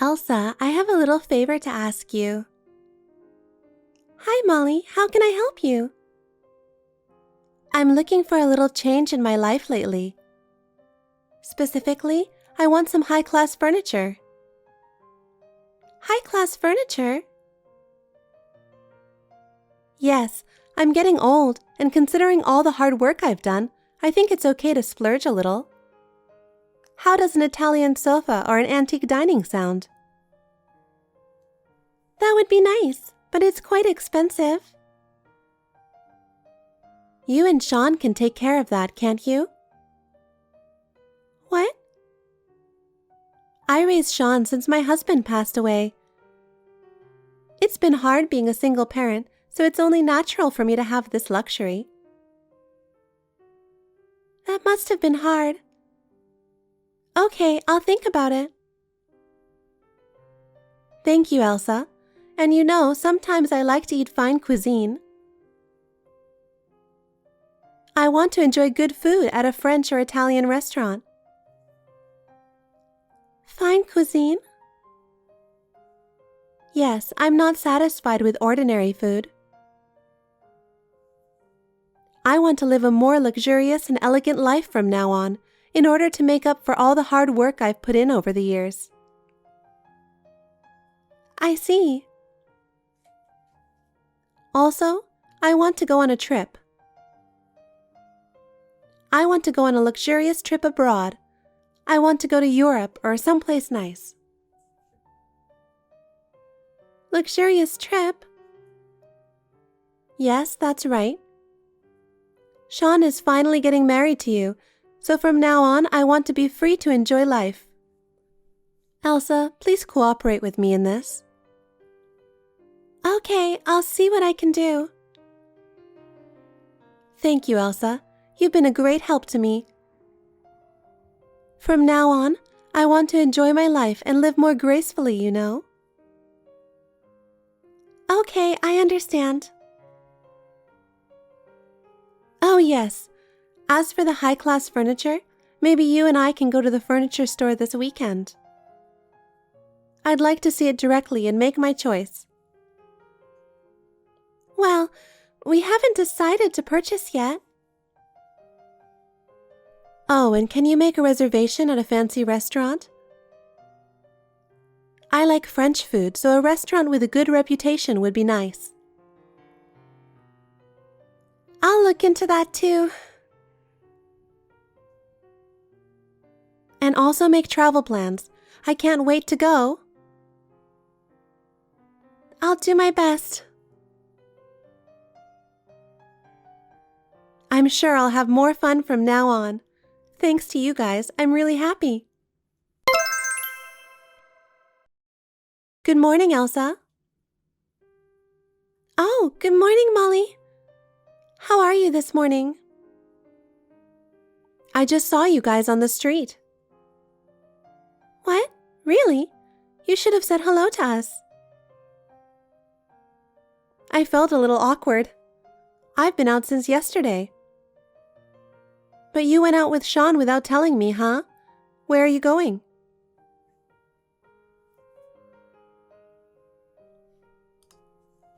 Elsa, I have a little favor to ask you. Hi, Molly. How can I help you? I'm looking for a little change in my life lately. Specifically, I want some high-class furniture. High-class furniture? Yes, I'm getting old, and considering all the hard work I've done, I think it's okay to splurge a little. How does an Italian sofa or an antique dining sound? That would be nice, but it's quite expensive. You and Sean can take care of that, can't you? What? I raised Sean since my husband passed away. It's been hard being a single parent, so it's only natural for me to have this luxury. That must have been hard. Okay, I'll think about it. Thank you, Elsa. And you know, sometimes I like to eat fine cuisine. I want to enjoy good food at a French or Italian restaurant. Fine cuisine? Yes, I'm not satisfied with ordinary food. I want to live a more luxurious and elegant life from now on, in order to make up for all the hard work I've put in over the years. I see. Also, I want to go on a trip. I want to go on a luxurious trip abroad. I want to go to Europe or someplace nice. Luxurious trip? Yes, that's right. Sean is finally getting married to you, so from now on I want to be free to enjoy life. Elsa, please cooperate with me in this. Okay, I'll see what I can do. Thank you, Elsa. You've been a great help to me. From now on, I want to enjoy my life and live more gracefully, you know. Okay, I understand. Oh yes, as for the high-class furniture, maybe you and I can go to the furniture store this weekend. I'd like to see it directly and make my choice. Well, we haven't decided to purchase yet. Oh, and can you make a reservation at a fancy restaurant? I like French food, so a restaurant with a good reputation would be nice. I'll look into that too. And also make travel plans. I can't wait to go. I'll do my best. I'm sure I'll have more fun from now on. Thanks to you guys, I'm really happy. Good morning, Elsa. Oh, good morning, Molly. How are you this morning? I just saw you guys on the street. What? Really? You should have said hello to us. I felt a little awkward. I've been out since yesterday. But you went out with Sean without telling me, huh? Where are you going?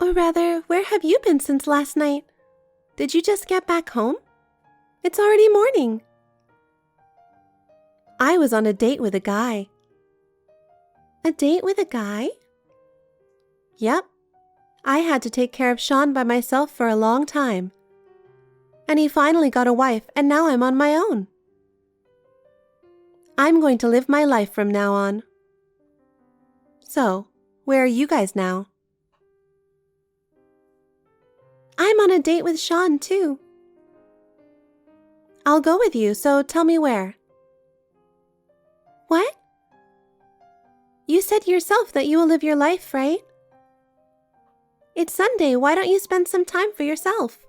Or rather, where have you been since last night? Did you just get back home? It's already morning. I was on a date with a guy. A date with a guy? Yep. I had to take care of Sean by myself for a long time. And he finally got a wife, and now I'm on my own. I'm going to live my life from now on. So, where are you guys now? I'm on a date with Sean, too. I'll go with you, so tell me where. What? You said yourself that you will live your life, right? It's Sunday, why don't you spend some time for yourself?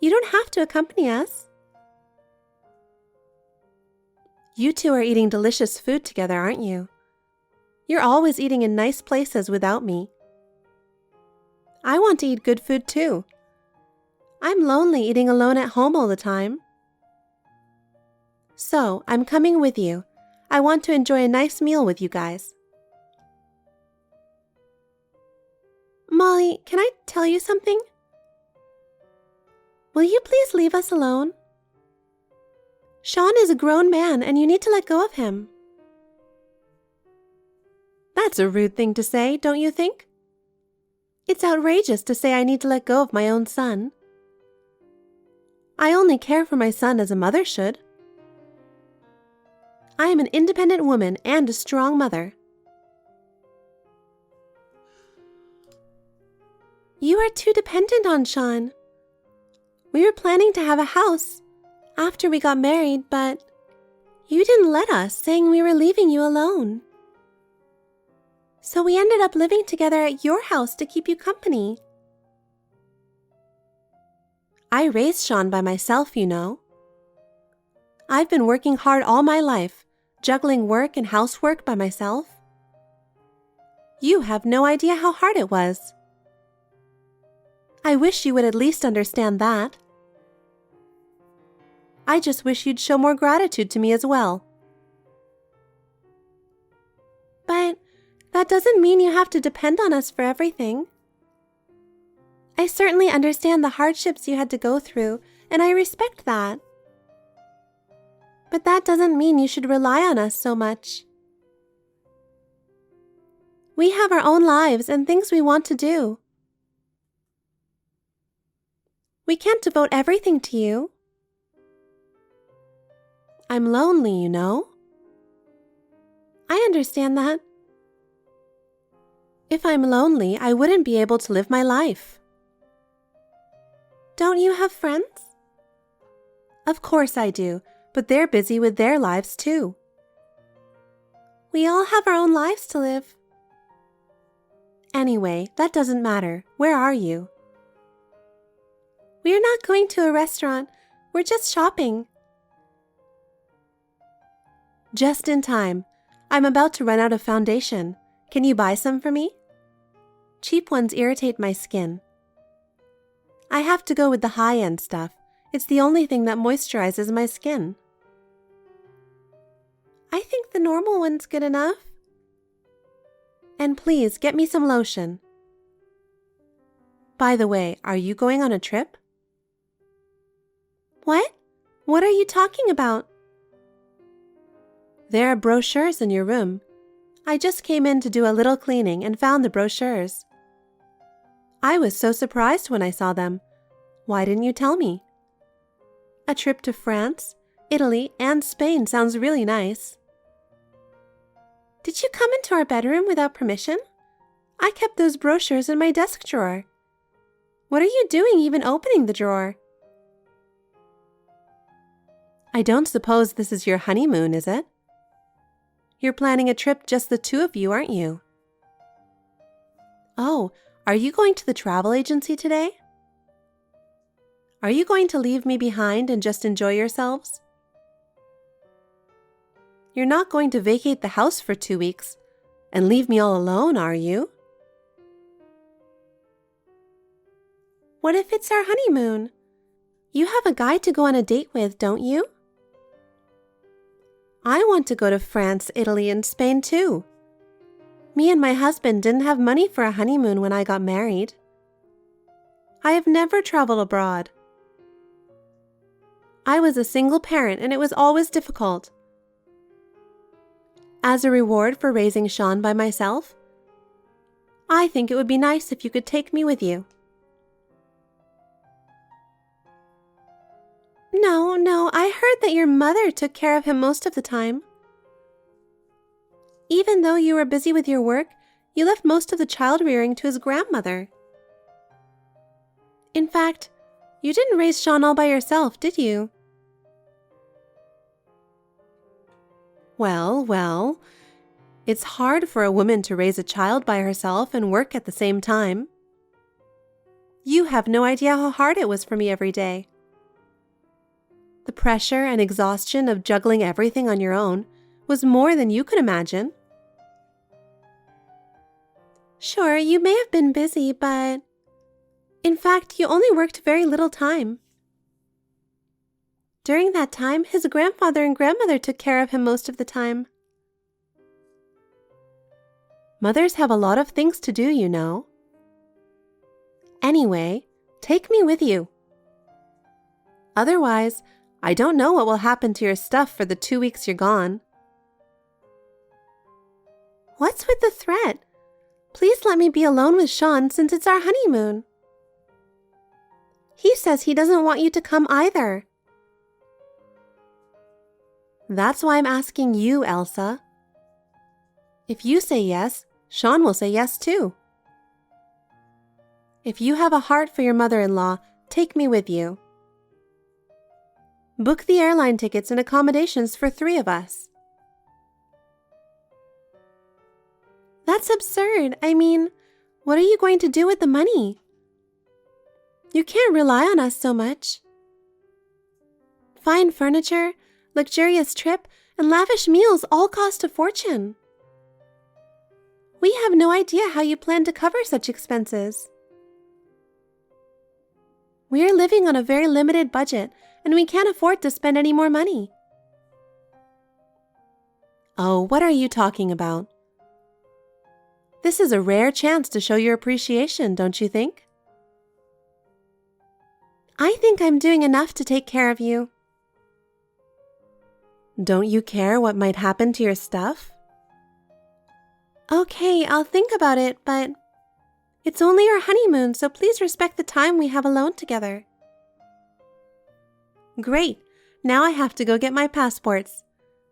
You don't have to accompany us. You two are eating delicious food together, aren't you? You're always eating in nice places without me. I want to eat good food too. I'm lonely eating alone at home all the time. So, I'm coming with you. I want to enjoy a nice meal with you guys. Molly, can I tell you something? Will you please leave us alone? Sean is a grown man and you need to let go of him. That's a rude thing to say, don't you think? It's outrageous to say I need to let go of my own son. I only care for my son as a mother should. I am an independent woman and a strong mother. You are too dependent on Sean. We were planning to have a house after we got married, but you didn't let us, saying we were leaving you alone. So we ended up living together at your house to keep you company. I raised Sean by myself, you know. I've been working hard all my life, juggling work and housework by myself. You have no idea how hard it was. I wish you would at least understand that. I just wish you'd show more gratitude to me as well. But that doesn't mean you have to depend on us for everything. I certainly understand the hardships you had to go through, and I respect that. But that doesn't mean you should rely on us so much. We have our own lives and things we want to do. We can't devote everything to you. I'm lonely, you know. I understand that. If I'm lonely, I wouldn't be able to live my life. Don't you have friends? Of course I do, but they're busy with their lives too. We all have our own lives to live. Anyway, that doesn't matter. Where are you? We are not going to a restaurant. We're just shopping. Just in time. I'm about to run out of foundation. Can you buy some for me? Cheap ones irritate my skin. I have to go with the high-end stuff. It's the only thing that moisturizes my skin. I think the normal one's good enough. And please, get me some lotion. By the way, are you going on a trip? What? What are you talking about? There are brochures in your room. I just came in to do a little cleaning and found the brochures. I was so surprised when I saw them. Why didn't you tell me? A trip to France, Italy, and Spain sounds really nice. Did you come into our bedroom without permission? I kept those brochures in my desk drawer. What are you doing even opening the drawer? I don't suppose this is your honeymoon, is it? You're planning a trip just the two of you, aren't you? Oh, are you going to the travel agency today? Are you going to leave me behind and just enjoy yourselves? You're not going to vacate the house for 2 weeks and leave me all alone, are you? What if it's our honeymoon? You have a guy to go on a date with, don't you? I want to go to France, Italy, and Spain too. Me and my husband didn't have money for a honeymoon when I got married. I have never traveled abroad. I was a single parent and it was always difficult. As a reward for raising Sean by myself, I think it would be nice if you could take me with you. No, I heard that your mother took care of him most of the time. Even though you were busy with your work, you left most of the child rearing to his grandmother. In fact, you didn't raise Sean all by yourself, did you? Well, it's hard for a woman to raise a child by herself and work at the same time. You have no idea how hard it was for me every day. The pressure and exhaustion of juggling everything on your own was more than you could imagine. Sure, you may have been busy, but in fact, you only worked very little time. During that time, his grandfather and grandmother took care of him most of the time. Mothers have a lot of things to do, you know. Anyway, take me with you. Otherwise, I don't know what will happen to your stuff for the 2 weeks you're gone. What's with the threat? Please let me be alone with Sean since it's our honeymoon. He says he doesn't want you to come either. That's why I'm asking you, Elsa. If you say yes, Sean will say yes too. If you have a heart for your mother-in-law, take me with you. Book the airline tickets and accommodations for 3 of us. That's absurd. I mean, what are you going to do with the money? You can't rely on us so much. Fine furniture, luxurious trip, and lavish meals all cost a fortune. We have no idea how you plan to cover such expenses. We are living on a very limited budget, and we can't afford to spend any more money. Oh, what are you talking about? This is a rare chance to show your appreciation, don't you think? I think I'm doing enough to take care of you. Don't you care what might happen to your stuff? Okay, I'll think about it, but it's only our honeymoon, so please respect the time we have alone together. Great! Now I have to go get my passports.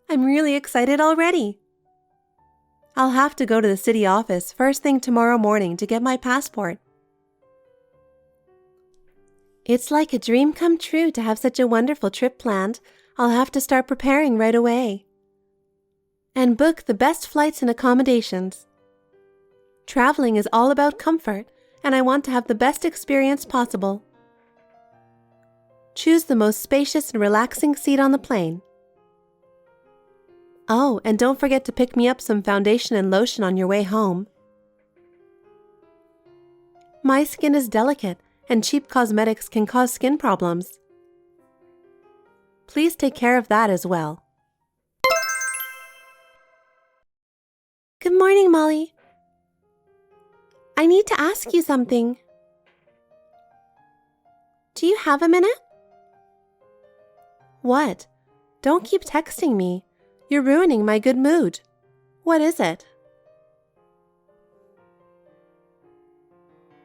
I'm really excited already. I'll have to go to the city office first thing tomorrow morning to get my passport. It's like a dream come true to have such a wonderful trip planned. I'll have to start preparing right away. And book the best flights and accommodations. Traveling is all about comfort, and I want to have the best experience possible. Choose the most spacious and relaxing seat on the plane. Oh, and don't forget to pick me up some foundation and lotion on your way home. My skin is delicate, and cheap cosmetics can cause skin problems. Please take care of that as well. Good morning, Molly. I need to ask you something. Do you have a minute? What? Don't keep texting me. You're ruining my good mood. What is it?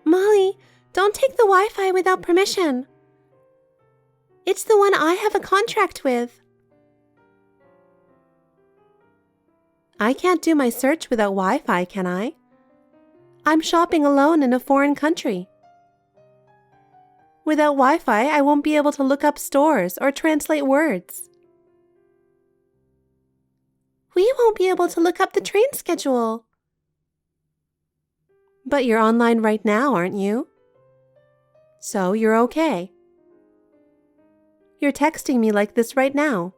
Molly, don't take the Wi-Fi without permission. It's the one I have a contract with. I can't do my search without Wi-Fi, can I? I'm shopping alone in a foreign country. Without Wi-Fi, I won't be able to look up stores or translate words. We won't be able to look up the train schedule. But you're online right now, aren't you? So you're okay. You're texting me like this right now.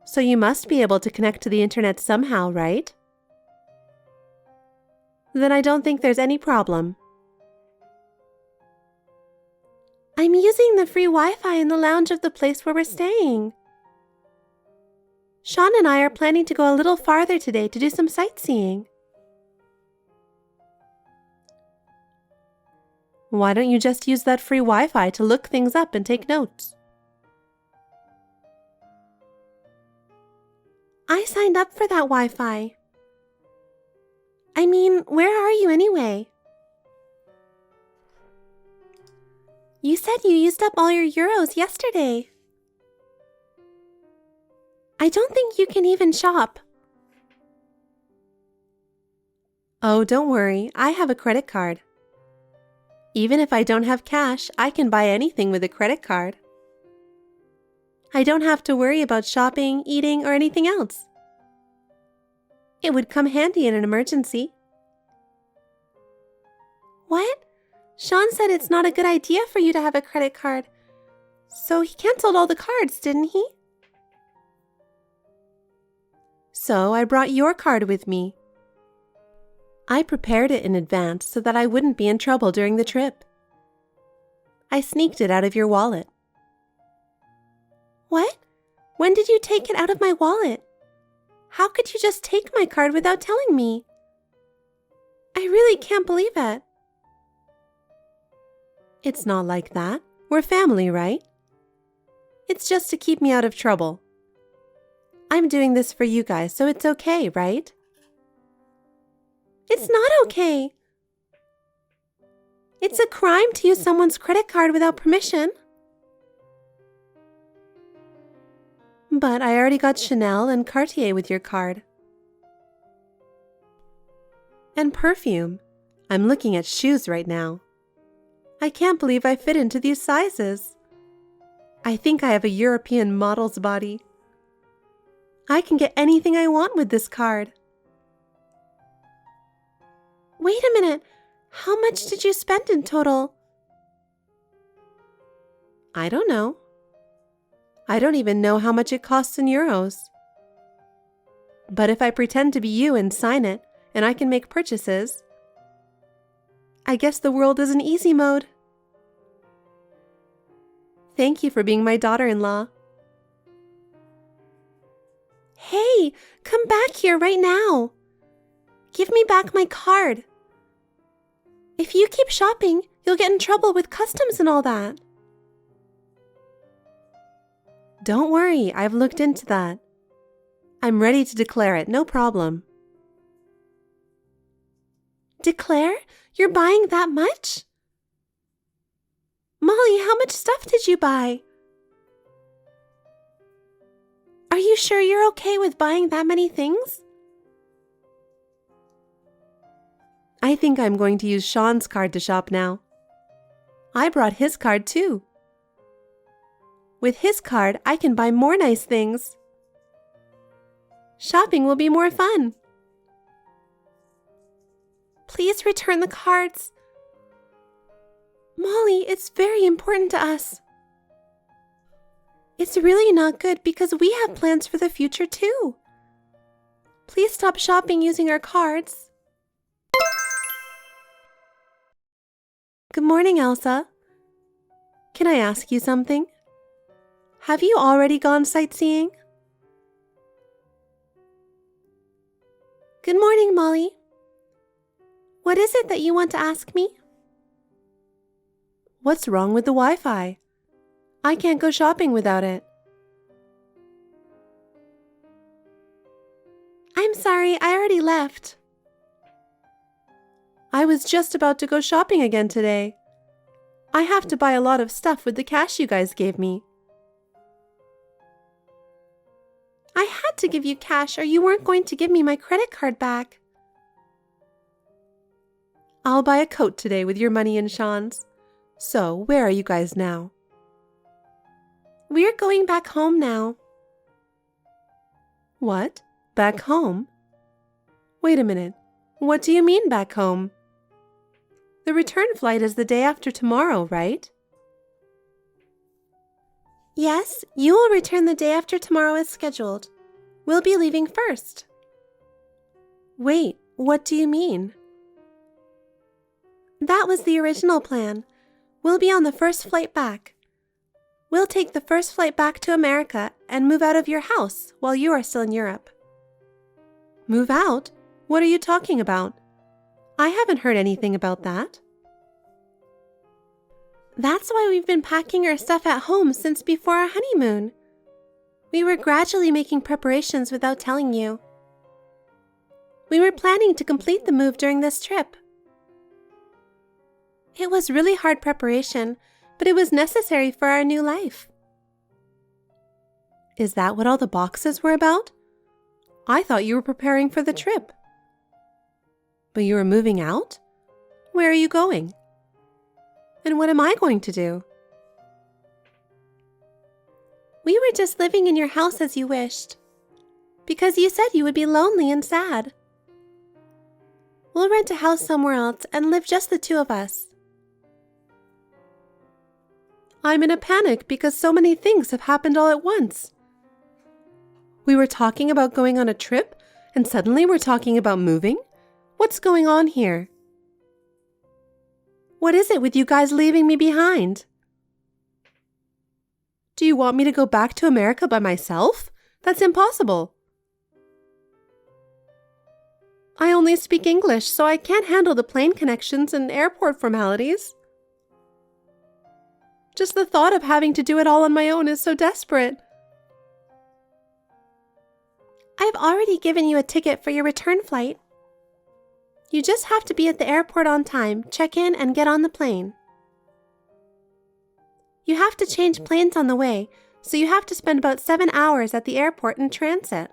So you must be able to connect to the internet somehow, right? Then I don't think there's any problem. I'm using the free Wi-Fi in the lounge of the place where we're staying. Sean and I are planning to go a little farther today to do some sightseeing. Why don't you just use that free Wi-Fi to look things up and take notes? I signed up for that Wi-Fi. I mean, where are you anyway? You said you used up all your euros yesterday. I don't think you can even shop. Oh, don't worry, I have a credit card. Even if I don't have cash, I can buy anything with a credit card. I don't have to worry about shopping, eating, or anything else. It would come handy in an emergency. What? Sean said it's not a good idea for you to have a credit card. So he canceled all the cards, didn't he? So I brought your card with me. I prepared it in advance so that I wouldn't be in trouble during the trip. I sneaked it out of your wallet. What? When did you take it out of my wallet? How could you just take my card without telling me? really can't believe it. It's not like that. We're family, right? It's just to keep me out of trouble. I'm doing this for you guys, so it's okay, right? It's not okay. It's a crime to use someone's credit card without permission. But I already got Chanel and Cartier with your card. And perfume. I'm looking at shoes right now. I can't believe I fit into these sizes. I think I have a European model's body. I can get anything I want with this card. Wait a minute. How much did you spend in total? I don't know. I don't even know how much it costs in euros. But if I pretend to be you and sign it, and I can make purchases, I guess the world is in easy mode. Thank you for being my daughter-in-law. Hey, come back here right now. Give me back my card. If you keep shopping, you'll get in trouble with customs and all that. Don't worry, I've looked into that. I'm ready to declare it, no problem. Declare? You're buying that much? Molly, how much stuff did you buy? Are you sure you're okay with buying that many things? I think I'm going to use Sean's card to shop now. I brought his card too. With his card, I can buy more nice things. Shopping will be more fun. Please return the cards. Molly, it's very important to us. It's really not good because we have plans for the future too. Please stop shopping using our cards. Good morning, Elsa. Can I ask you something? Have you already gone sightseeing? Good morning, Molly. What is it that you want to ask me? What's wrong with the Wi-Fi? I can't go shopping without it. I'm sorry, I already left. I was just about to go shopping again today. I have to buy a lot of stuff with the cash you guys gave me. I had to give you cash or you weren't going to give me my credit card back. I'll buy a coat today with your money and Sean's. So, where are you guys now? We're going back home now. What? Back home? Wait a minute. What do you mean back home? The return flight is the day after tomorrow, right? Yes, you will return the day after tomorrow as scheduled. We'll be leaving first. Wait, what do you mean? That was the original plan. We'll be on the first flight back. We'll take the first flight back to America and move out of your house while you are still in Europe. Move out? What are you talking about? I haven't heard anything about that. That's why we've been packing our stuff at home since before our honeymoon. We were gradually making preparations without telling you. We were planning to complete the move during this trip. It was really hard preparation, but it was necessary for our new life. Is that what all the boxes were about? I thought you were preparing for the trip. But you were moving out? Where are you going? And what am I going to do? We were just living in your house as you wished, because you said you would be lonely and sad. We'll rent a house somewhere else and live just the two of us. I'm in a panic because so many things have happened all at once. We were talking about going on a trip, and suddenly we're talking about moving? What's going on here? What is it with you guys leaving me behind? Do you want me to go back to America by myself? That's impossible. I only speak English, so I can't handle the plane connections and airport formalities. Just the thought of having to do it all on my own is so desperate. I've already given you a ticket for your return flight. You just have to be at the airport on time, check in, and get on the plane. You have to change planes on the way, so you have to spend about 7 hours at the airport in transit.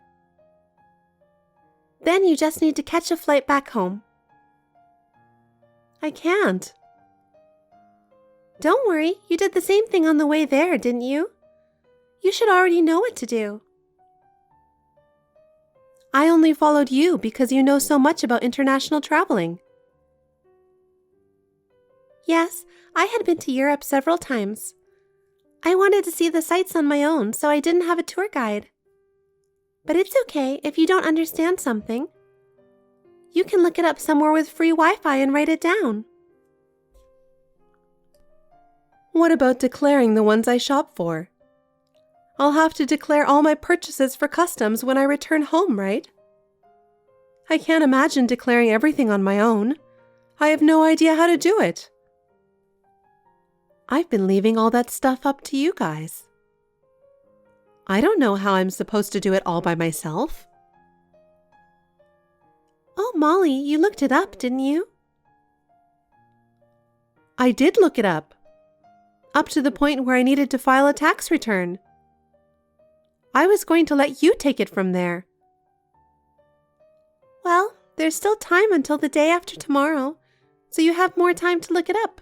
Then you just need to catch a flight back home. I can't. Don't worry, you did the same thing on the way there, didn't you? You should already know what to do. I only followed you because you know so much about international traveling. Yes, I had been to Europe several times. I wanted to see the sights on my own, so I didn't have a tour guide. But it's okay if you don't understand something. You can look it up somewhere with free Wi-Fi and write it down. What about declaring the ones I shop for? I'll have to declare all my purchases for customs when I return home, right? I can't imagine declaring everything on my own. I have no idea how to do it. I've been leaving all that stuff up to you guys. I don't know how I'm supposed to do it all by myself. Oh, Molly, you looked it up, didn't you? I did look it up to the point where I needed to file a tax return. I was going to let you take it from there. Well, there's still time until the day after tomorrow, so you have more time to look it up.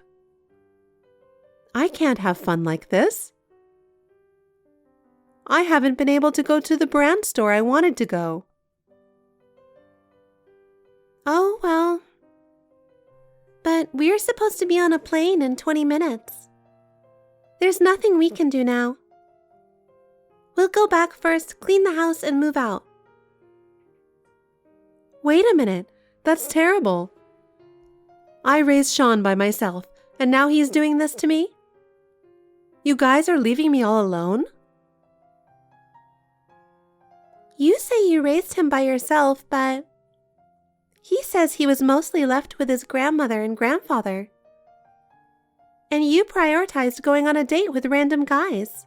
I can't have fun like this. I haven't been able to go to the brand store I wanted to go. Oh, well. But we're supposed to be on a plane in 20 minutes. There's nothing we can do now. We'll go back first, clean the house, and move out. Wait a minute. That's terrible. I raised Sean by myself, and now he's doing this to me? You guys are leaving me all alone? You say you raised him by yourself, but he says he was mostly left with his grandmother and grandfather. And you prioritized going on a date with random guys.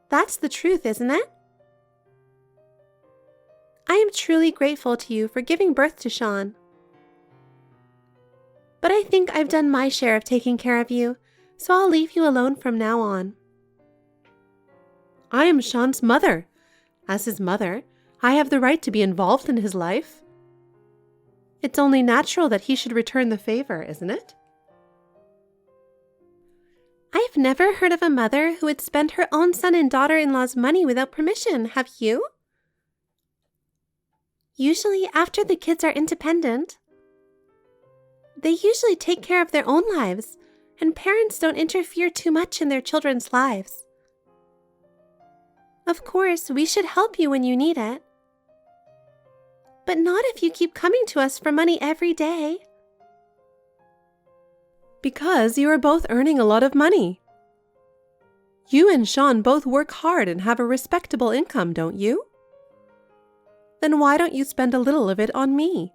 That's the truth, isn't it? I am truly grateful to you for giving birth to Sean. But I think I've done my share of taking care of you, so I'll leave you alone from now on. I am Sean's mother. As his mother, I have the right to be involved in his life. It's only natural that he should return the favor, isn't it? I've never heard of a mother who would spend her own son and daughter-in-law's money without permission, have you? Usually after the kids are independent. They usually take care of their own lives, and parents don't interfere too much in their children's lives. Of course, we should help you when you need it. But not if you keep coming to us for money every day. Because you are both earning a lot of money. You and Sean both work hard and have a respectable income, don't you? Then why don't you spend a little of it on me?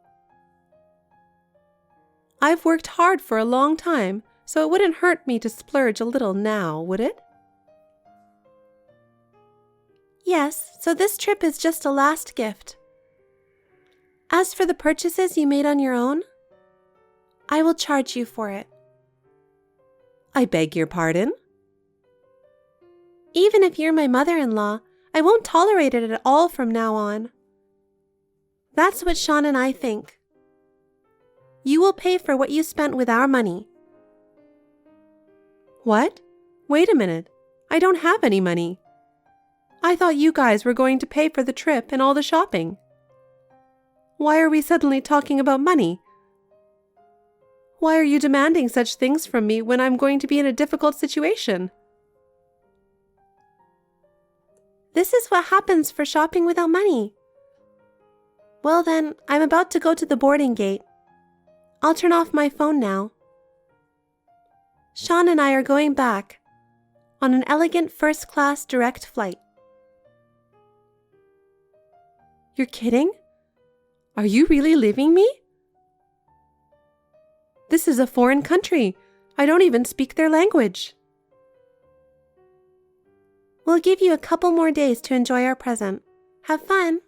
I've worked hard for a long time, so it wouldn't hurt me to splurge a little now, would it? Yes, so this trip is just a last gift. As for the purchases you made on your own, I will charge you for it. I beg your pardon? Even if you're my mother-in-law, I won't tolerate it at all from now on. That's what Sean and I think. You will pay for what you spent with our money. What? Wait a minute. I don't have any money. I thought you guys were going to pay for the trip and all the shopping. Why are we suddenly talking about money? Why are you demanding such things from me when I'm going to be in a difficult situation? This is what happens for shopping without money. Well then, I'm about to go to the boarding gate. I'll turn off my phone now. Sean and I are going back on an elegant first-class direct flight. You're kidding? Are you really leaving me? This is a foreign country. I don't even speak their language. We'll give you a couple more days to enjoy our present. Have fun.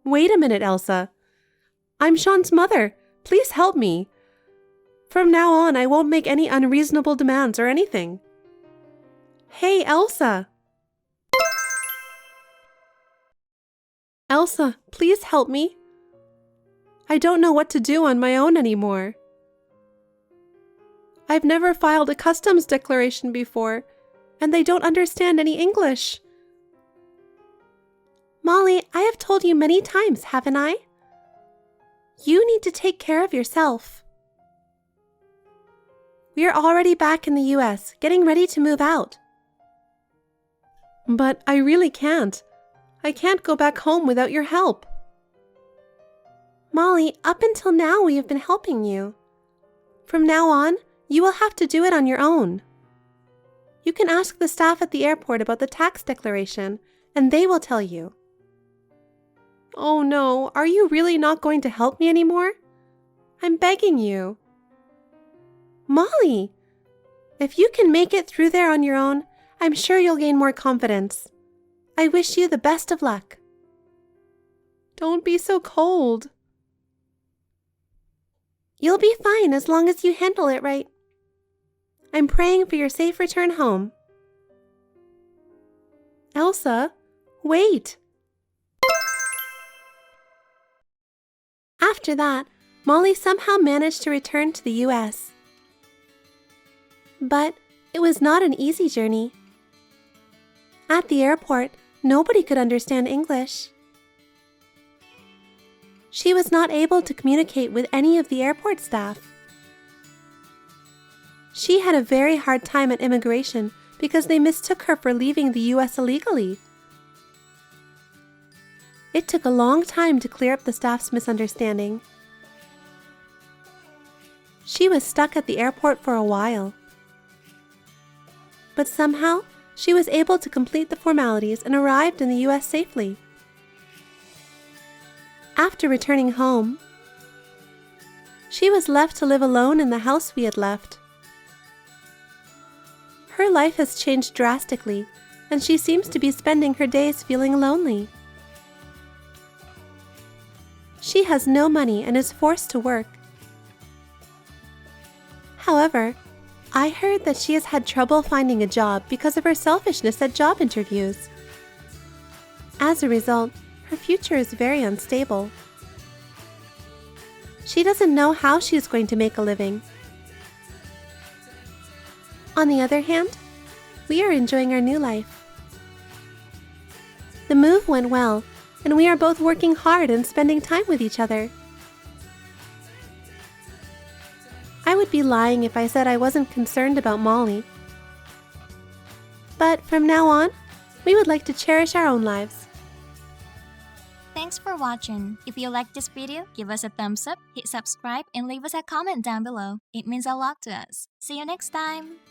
Wait a minute, Elsa. I'm Sean's mother. Please help me. From now on, I won't make any unreasonable demands or anything. Hey, Elsa. Elsa, please help me. I don't know what to do on my own anymore. I've never filed a customs declaration before, and they don't understand any English. Molly, I have told you many times, haven't I? You need to take care of yourself. We are already back in the US, getting ready to move out. But I really can't. I can't go back home without your help. Molly, up until now we have been helping you. From now on, you will have to do it on your own. You can ask the staff at the airport about the tax declaration, and they will tell you. Oh no, are you really not going to help me anymore? I'm begging you. Molly, if you can make it through there on your own, I'm sure you'll gain more confidence. I wish you the best of luck. Don't be so cold. You'll be fine as long as you handle it right. I'm praying for your safe return home. Elsa, wait. After that, Molly somehow managed to return to the US. But it was not an easy journey. At the airport, nobody could understand English. She was not able to communicate with any of the airport staff. She had a very hard time at immigration because they mistook her for leaving the US illegally. It took a long time to clear up the staff's misunderstanding. She was stuck at the airport for a while. But somehow, she was able to complete the formalities and arrived in the US safely. After returning home, she was left to live alone in the house we had left. Her life has changed drastically, and she seems to be spending her days feeling lonely. She has no money and is forced to work. However, I heard that she has had trouble finding a job because of her selfishness at job interviews. As a result, her future is very unstable. She doesn't know how she is going to make a living. On the other hand, we are enjoying our new life. The move went well, and we are both working hard and spending time with each other. I would be lying if I said I wasn't concerned about Molly. But from now on, we would like to cherish our own lives. Thanks for watching. If you liked this video, give us a thumbs up, hit subscribe, and leave us a comment down below. It means a lot to us. See you next time!